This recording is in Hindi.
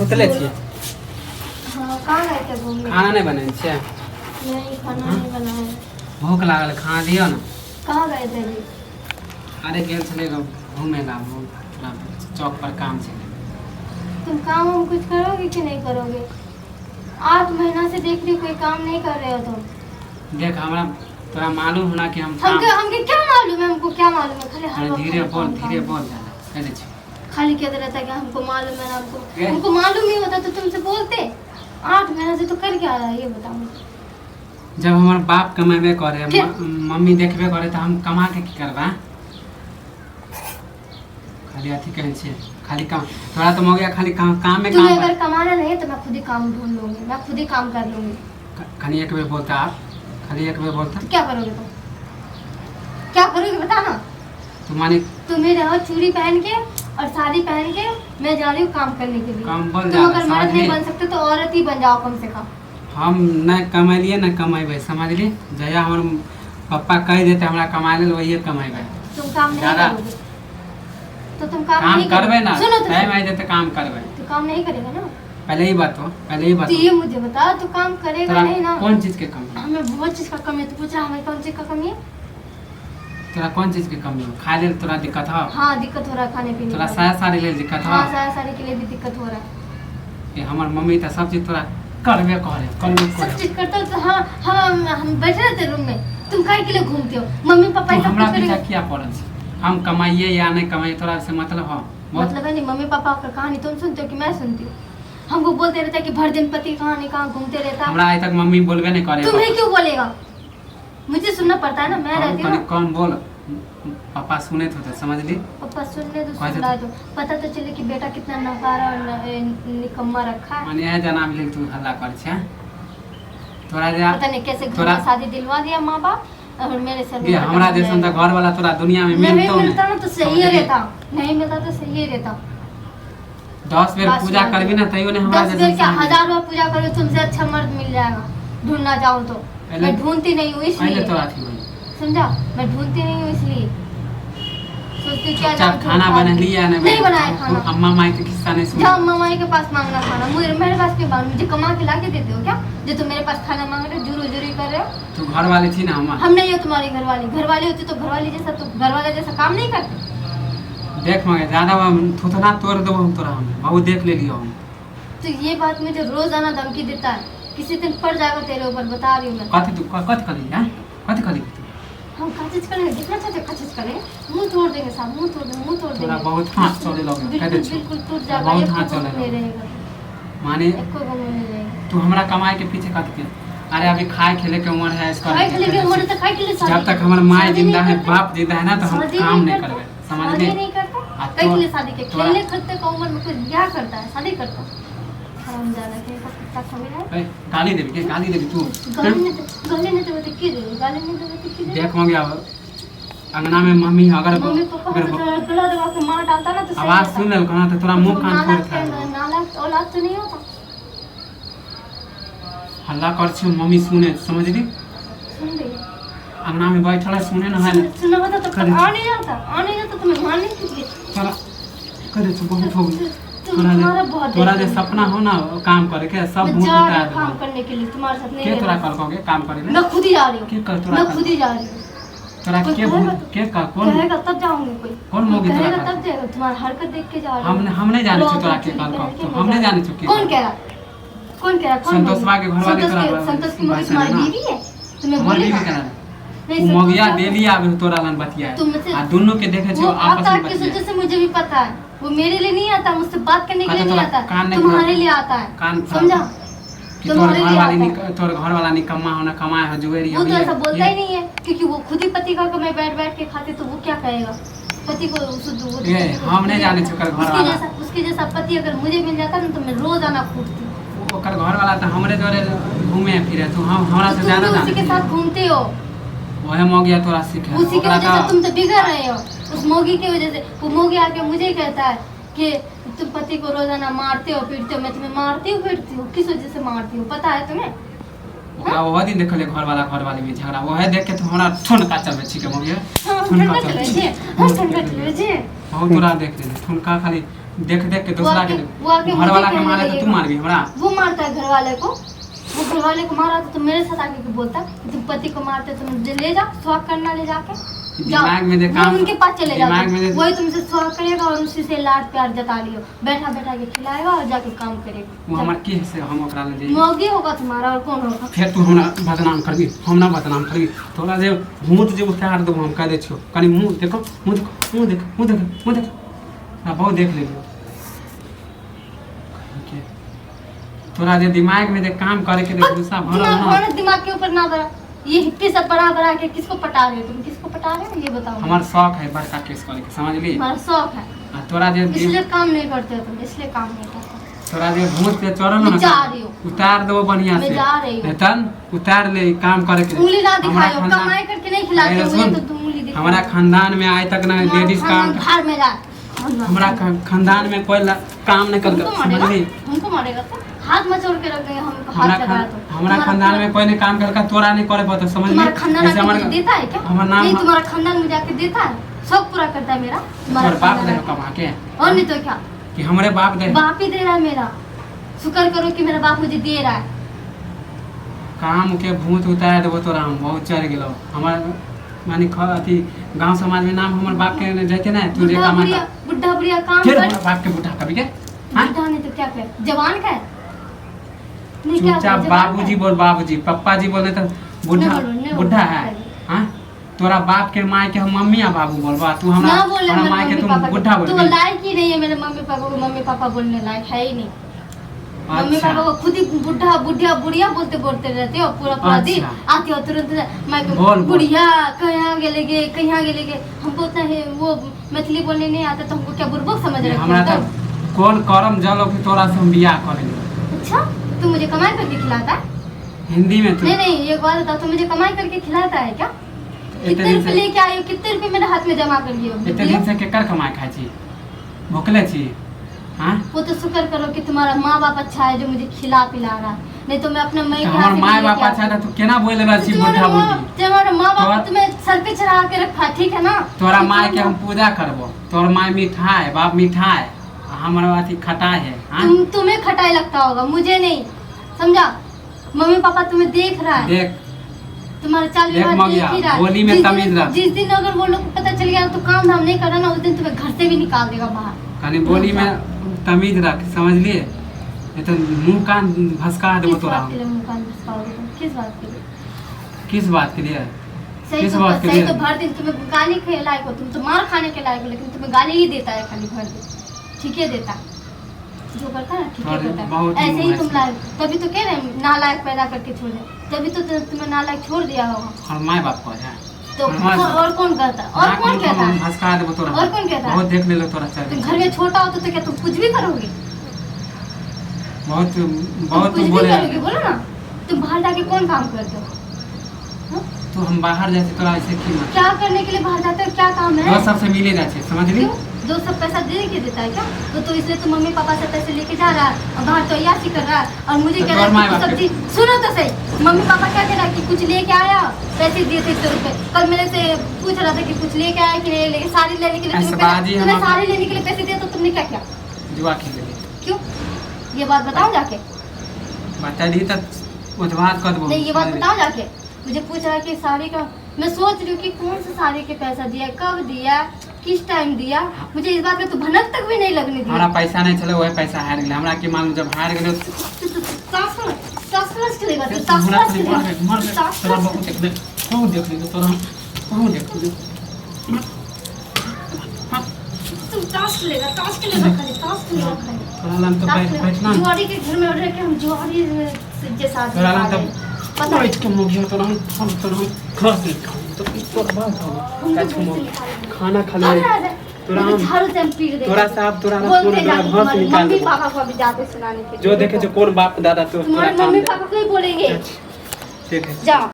सुतले छी। हां कहां गए थे घूमने? खाना नहीं बने छे? नहीं खाना नहीं बना है। भूख लागल खाना दियो ना। कहां गए थे जी? अरे गेल छले घूमेला थोड़ा चौक पर काम छे। तुम काम हम कुछ करोगे कि नहीं करोगे? 8 महीना से देख रही कोई काम नहीं कर रहे हो तुम। देख हमरा तोरा मालूम होना कि हम हमके क्या मालूम है? हमको क्या मालूम है? खाली हर वक्त धीरे बोल कह दे छी। खाली कहते रहता है कि हमको मालूम है हमको मालूम ही होता तो तुमसे बोलते। 8 महीना से तो कर क्या रहा है ये बताओ मुझे। जब हमार बाप कमेबे करे मम्मी देखबे करे तो हम कमा के की करबा? खाली अथी कहै छे खाली काम तोरा तो हो गया खाली काम में काम। तुम्हें अगर कमाना नहीं तो मैं खुद ही काम ढूंढ लूंगी, मैं खुद ही काम कर लूंगी। खाली एक बार बोलता आप खाली एक बार बोलता क्या करोगे तुम? क्या करोगे बता ना। तुम्हारी तुम्हें रहो चूड़ी पहन के और साड़ी पहन के मैं जा रही हूँ काम करने के लिए। काम बोल तुम अगर मर्द नहीं बन सकते तो औरत ही बन जाओ कम से कम। हम न कमैलिए न कमेबे समझली। जया हमर पापा कह देते हमरा कमाए ले वही कमेबे। तुम काम नहीं करोगे तो तुम काम नहीं करबे ना। सुनो तो टाइम आई देते काम करबे। तो काम नहीं करेगा ना। पहले ही बात हो तो ये मुझे बता तू काम करेगा नहीं ना। कौन चीज के कमी है? हमें बहुत चीज का कमी है। तू पूछा हमें कौन चीज का कमी है? तोरा कौन चीज की कमी हो? खाए ले तोरा दिक्कत हो? हाँ दिक्कत हो रहा है खाने पीने तोरा का। साया साड़ी ले दिक्कत हो? हाँ साया साड़ी के लिए भी दिक्कत हो रहा है। ये हमर मम्मी तो सब चीज तोरा करबे करे सब चीज करता हो तो हाँ हम बैठे रहते रूम में। तुम काहे के लिए घूमते हो? मम्मी पापा सब हमरा कुछ पीछा करेंगे। किया पड़ल छै? हम कमाइए या नहीं कमाइए तोरा से मतलब हो? मतलब है नहीं मम्मी पापा का कहानी तुम सुनते हो कि मैं सुनती हूँ? हमको बोलते रहता है कि भर दिन पति कहानी कहाँ घूमते रहता है। हमरा आज तक मम्मी बोलबे नहीं करे। तुम्हें क्यों बोलेगा? मुझे सुनना पड़ता है ना। मैं रहती हूँ। कौन बोल पापा सुने थे समझली। पापा सुनने तो सुन रहा है तो पता तो चले कि बेटा कितना नकारा और निकम्मा रखा है। माने जनाब ले तू हल्ला कर छे। तोरा जा पता नहीं कैसे घर में शादी दिलवा दिया माँ बाप और मेरे सर में हमरा जैसन तो घर वाला तोरा दुनिया में नहीं मिलतो मिलता ना तो सही रहता। नहीं मिलता तो सही रहता। 10 बेर पूजा करबी ना तइयो नहीं हमरा 10 बेर क्या 1000 बार पूजा करो तुमसे अच्छा मर्द मिल जाएगा ढूंढना चाहूँ तो। मैं ढूंढती नहीं हूँ इसलिए। समझा? मैं ढूंढती नहीं हूँ इसलिए सोचती क्या अच्छा खाना बना लिया नहीं बनाया खाना। अम्मा माई के किस्सा नहीं सुना? जाओ अम्मा माई के पास मांगना खाना। मेरे पास क्यों मांग? मुझे कमा के लाके देते हो क्या जो तुम मेरे पास खाना मांग रहे हो? जुरू कर रहे हो? तू घर वाली थी ना हम नहीं हो तुम्हारी घरवाली होती तो घरवाली जैसा तो घरवाला जैसा काम नहीं करते। देख मगे ज्यादा थुथना तोड़ देबो हम तोरा हम बहुत देख ले लियो हम। तो ये बात मुझे रोजाना धमकी देता है। किसी दिन पड़ जाएगा तेरे ऊपर बता रही हूँ मैं। कथी करी है? कथी करी हम का चीज करेंगे? देखना चाहते हो का चीज करेंगे? मुंह तोड़ देंगे साहब मुंह तोड़ देंगे। तोरा बहुत हाथ चले लगे कह दे छी। बिल्कुल टूट जाएगा। बहुत हाथ चले नहीं रहेगा माने एको गम नहीं रहेगा। तू हमरा कमाए के पीछे कथी के? अरे अभी खाए खेले के उम्र है इसका। खाए खेले के उम्र तो खाए खेले शादी। जब तक हमार माँ जिंदा है बाप जिंदा है ना तो हम काम नहीं करबे समझ शादी ले। नहीं करता कई के लिए शादी के खेलने खर्चे का उम्र में कोई क्या करता है? शादी करता हम ज्यादा के कुत्ता खा है। गाली देबी के गाली देबी तू? गाली नहीं तो की दे गाली नहीं तो की दे। देख मंगे अब अंगना में मम्मी अगर मम्मी पापा को गला दबा के मार डालता ना तो आवाज सुन ले कहना तो तोरा मुंह कान फोड़ खा। नालायक औलाद तो नहीं होता। हल्ला कर छी मम्मी सुने समझली। सुन रही अंगना में बैठल है सुने ना है सुना होता तो आ नहीं जाता तुम्हें मारने के लिए। चला करे तू बहुत हो गई। तोरा जे सपना हो ना काम करे के सब भूत बता दे काम करने के लिए तुम्हारे साथ नहीं। के तोरा कर कोगे काम करे मैं खुद ही जा रही हूं। के कर तोरा? मैं खुद ही जा रही हूं। तोरा के भूत के का कौन कहेगा तब जाऊंगी कोई कौन मोगी तोरा कहेगा तब जाएगा। तुम्हारा हरकत देख के जा रही हूं। हम नहीं जाने छी तोरा के काल को हम नहीं जाने छी। कौन कह रहा? संतोषवा के घर वाले तोरा संतोष की मोगी तुम्हारी बीवी है? तुम्हें हमारी बोली बीवी करा मोगिया देली आवे तोरा लन बतिया आ दोनों के देखे छी आपस में किस वजह से मुझे भी पता है। वो मेरे लिए नहीं आता मुझसे बात करने के लिए नहीं आता तुम्हारे लिए आता है। समझा? तोर घर वाला निकम्मा होना कमाए हो जुएरी वो तो ऐसा बोलता ही नहीं है क्योंकि वो खुद ही पति का मैं बैठ के खाते तो वो क्या कहेगा? पति को हम नहीं जाने छी घर वाला उसके जैसा पति अगर मुझे मिल जाता ना तो मैं रोज आना कूदती। ओकर घर वाला तो हमरे जोरे घूमे फिरे तू हमरा से ज्यादा उसी के साथ घूमते हो। वह मोगिया तोरा सीखे उसी की वजह से तुम तो बिगड़ रहे हो। उस मोगी की वजह से वो मोगी आके मुझे कहता है कि तुम पति को रोजाना मारते हो पीटते हो। मैं तुम्हें मारती हूँ पीटती हूँ? किस वजह से मारती हूँ पता है तुम्हें? वो दिन देखले घर वाली में झगड़ा वो है देख के तो हमरा ठुनका चलबे छी के मोगिया ठुनका चलबे छी। हां ठुनका चलबे छी। बहुत तोरा देख ले ठुनका खाली देख देख के दूसरा के वो आके घर मुझे वाला के कहने मारे तो लगेगा। तू मार भी हमरा। वो मारता है घर वाले को, वो घर वाले को मारा तो मेरे साथ आके के बोलता है तुम पति को मारते तुम ले जाओ स्वाग करना ले जाके जाओ। दिमाग में देख वो उनके पास चले जाओ, दिमाग में वही तुमसे स्वाग करेगा और उसी से लाड प्यार जता लियो, बैठा बैठा के खिलाएगा और जाके काम वो करेगा। हमर की से हम ओकरा ले जाई। मौगी होगा तुम्हारा और कौन होगा? फिर तू हमरा बदनाम करबी, हम ना बदनाम करबी। तोरा जे भूत जे उतार देबो हम कह दे छियो। कनी मुंह देखो, मुंह देखो, मुंह देखो, मुंह देखो, मुंह देखो। ना बहुत देख लेबो। तोरा जे दिमाग में जे काम करे के देख गुस्सा भरल ना। दिमाग के ऊपर ना बड़ा ये हिप्पी सब बड़ा के किसको पटा रहे हो तुम? किसको पटा रहे हो ये बताओ। हमार शौक है बड़का केस करे के, समझ ली? हमारा शौक है, आ तोरा जे इसलिए काम नहीं करते हो तुम, इसलिए काम नहीं करते। तोरा जे भूत पे चढ़ल मैं ना जा रही हूँ। उतार देबो बढ़िया से। मैं जा रही हूँ। तन उतार ले काम करे के। उंगली ना हमरा दिखाओ, खानदान- कमाई करके नहीं खिलाते हो अरे मुझे सुन, तो तुम उंगली दिखाओ। हमारा खानदान में आज तक ना लेडीज काम, घर में जा। हमारा खानदान में कोई काम नहीं कर हमको मारेगा, हमको मारेगा तो हाथ मचोड़ के रख देंगे हम, हाथ लगाया तो। हमारा खानदान में कोई नहीं काम करका, तोरा नहीं करे पता, समझ तुम्हारा ली? खानदान ऐसे आके हमारा मुझे देता है क्या? हमारा नाम नहीं तुम्हारा खानदान मुझे आके देता है, सब पूरा करता है मेरा तुम्हारा हमारे बाप खानदान दे आके। कमा के और नहीं तो क्या, कि हमारे बाप दे बाप ही दे रहा है मेरा। शुक्र करो कि मेरा बाप मुझे दे रहा है। काम के भूत उतार देबो तोरा हम बहुत चढ़ गेलो। हमार मानी अथी गांव समाज में नाम हमर बाप के जैते ना तू जे कमा बुढ़ा बुढ़िया काम फिर कर। हमारे बाप के बुढ़ा कभी के हां बुढ़ा नहीं तो क्या कर, जवान का है नहीं क्या चुपचाप कर, जवान का बाबूजी है। बोल, बाबूजी पप्पा जी बोले तो बुढ़ा नहीं बोलो, नहीं बुढ़ा बोलो। है। हां तोरा बाप के माय के हम मम्मी आ बाबू बोलबा, तू हमरा ना बोले हमरा मेरे माय के मम्मी तुम पापा बुढ़ा तो बोल। लायक ही नहीं है मेरे मम्मी पापा को, मम्मी पापा बोलने लायक है ही नहीं। मम्मी अच्छा पापा को खुद ही बुढ़ा बुढ़िया बुढ़िया बोलते बोलते रहते हो पूरा पूरा दिन। अच्छा। आती हो तुरंत मैं बोल, बोल। बुढ़िया कहाँ गेले गे कहाँ गेले गे, हमको उतना है वो मैथिली बोलने नहीं आता तो हमको क्या बुर्बक समझ रहे हमरा हो? तो कौन करम जलो कि तोरा से हम बियाह करेंगे। अच्छा तू मुझे कमाई करके खिलाता है? हिंदी में तू नहीं ये बात बताओ, तू मुझे कमाई करके खिलाता है क्या? इतने कितने दिन रुपए से लेके आई हो, कितने रुपए मेरे हाथ में जमा कर लिए हो? इतने दिन से केकर कमाई खाई छी, भूखले छी? हां वो तो शुक्र करो कि तुम्हारा माँ बाप अच्छा है जो मुझे खिला पिला रहा है, नहीं तो मैं अपने माई हमर माय बाप अच्छा था, तू केना बोल रहा छी बुढ़ा बुढ़ी? तुम्हारा माँ बाप तोरा- तुम्हें सर पे चढ़ा के रखा, ठीक है ना? तोरा माय के हम पूजा करबो, तोर माय मीठा है, बाप मीठा है, हमारा अथी खटाई है। हां तुम्हें खटाई लगता होगा, मुझे नहीं, समझा? मम्मी पापा तुम्हें देख रहा है, देख तुम्हारा चाल देख व्यवहार मौगिया, देख ही रहा है। बोली में तमीज रख। जिस दिन अगर वो लोग को पता चल गया तो काम धाम नहीं करना ना, उस दिन तुम्हें घर से भी निकाल देगा बाहर। कनी बोली में तमीज रख, समझ लिए? ये तो मुंह कान भसका देबो किस तोरा बात के लिए हम। मुंह कान भसकाओगे तुम? किस बात के लिए? किस बात के लिए? सही किस तो बात के सही लिए? तो भर दिन तुम्हें गाली के लायक हो, तुम तो मार खाने के लायक हो, लेकिन तुम्हें गाली ही देता है खाली भर दिन, ठीक है देता है। जो करता है ना ठीक है अरे करता बहुत है, ही ऐसे ही तुम ऐसे। लायक, तभी तो कह रहे हैं नालायक पैदा करके छोड़ दे, तभी तो तुम्हें नालायक छोड़ दिया होगा। और माय बाप को है तो हाँ, और कौन कहता है? और कौन कहता है? भसका देबो तोरा। और कौन कहता है? बहुत देख ले लो तोरा चल। तुम घर में छोटा हो तो क्या तुम कुछ भी करोगे? बहुत तुम बहुत कुछ तू भी बोले करोगे, बोलो ना। तुम बाहर जाके कौन काम करते हो? तू हम बाहर जाते तोरा ऐसे की मत क्या करने के लिए बाहर जाते हो? क्या काम है? दोस्त सबसे मिले जाते, समझ ली? क्यों? दोस्त सब पैसा दे के देता है क्या? तो इसलिए तो मम्मी पापा से पैसे लेके जा रहा है और बाहर तो अय्याशी कर रहा है और मुझे तो कह रहा और माँ है कि बाप सब्जी। सुनो तो सही, मम्मी पापा क्या कह रहा है कि कुछ लेके आया, पैसे दिए थे 100 रुपए। कल मेरे से पूछ रहा था कि कुछ लेके आया कि नहीं लेके, साड़ी लेने के लिए ऐसे तुम्हें बाजी तुम्हें हम- साड़ी लेने के लिए पैसे दिए तो तुमने क्या किया? जुआ खेल ले क्यों? ये बात बताओ जाके। बता दी तब उधवात कर दो। नहीं ये बात बताओ जाके। मुझे पूछ रहा है कि साड़ी का, मैं सोच रही हूँ कि कौन सा साड़ी के पैसा दिया, कब दिया, किस टाइम दिया, मुझे इस बात का तो भनक तक भी नहीं लगने हमारा दिया। पैसा नहीं चले, वही पैसा हार गेल। हमरा की मालूम जब हार गेल सास चलेगा तो सास हमरा से चलेगा। मर गए सास तोरा बहुत देख ले, बहुत देख ले तोरा, बहुत देख ले। तुम ताश खेलेगा खाली, ताश खेलेगा खाली। तोरा लान तो बैठना जुआरी के घर में रह के हम जुआरी के साथ तोरा लान तो पता है। बैठ के मुगिया तोरा हम तोरा खा के खाऊं तो तोरा बात हो काच को खाना खा ले तोरा हम झाड़ू से हम पीट देंगे। तोरा साहब तोरा ना बोलते पूरा जाके भस तुम्हारे निकाल मम्मी दे। पापा को अभी जाते सुनाने के लिए। जो देखे जो कौन बाप दादा तो तुम्हारे तोरा काम मम्मी दे। पापा को ही बोलेंगे। ठीक है जाओ।